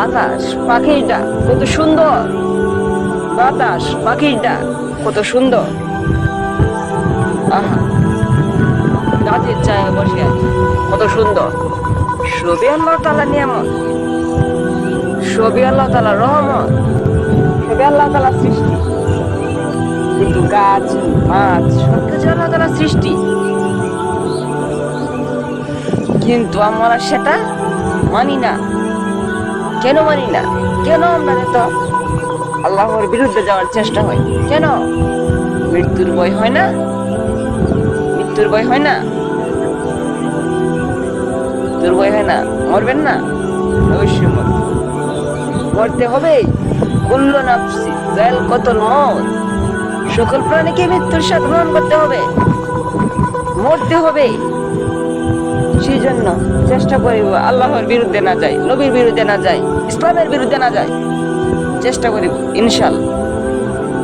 বাতাস পাখিটা কত সুন্দর, বাতাস পাখিটা কত সুন্দর। আহা, গাছের ছায়ায় বসে আছে কত সুন্দর। সবই আল্লাহ তাআলার নিয়ামত, সবই আল্লাহ তাআলার রহমত, সবই আল্লাহ তাআলার সৃষ্টি। কিন্তু গাছ মাছ সবকিছু আল্লাহ তাআলার সৃষ্টি, কিন্তু আমরা সেটা মানি না। কেন মানি না? কেন আমরা এত আল্লাহর বিরুদ্ধে যাওয়ার চেষ্টা হয়? কেন? মৃত্যুর ভয় হয় না? মৃত্যুর ভয় হয় না? মৃত্যুর ভয় হয় না? মরবেন না? অবশ্যই মরতে হবে। কুল্লু নাফসি যায়কাতুল মউত, সকল প্রাণীকে মৃত্যুর সাথে গ্রহণ করতে হবে, মরতে হবে। সেই জন্য চেষ্টা করিব আল্লাহর বিরুদ্ধে না যাই, নবীর বিরুদ্ধে না যাই, ইসলামের বিরুদ্ধে না যাই, চেষ্টা করিব ইনশাআল্লাহ।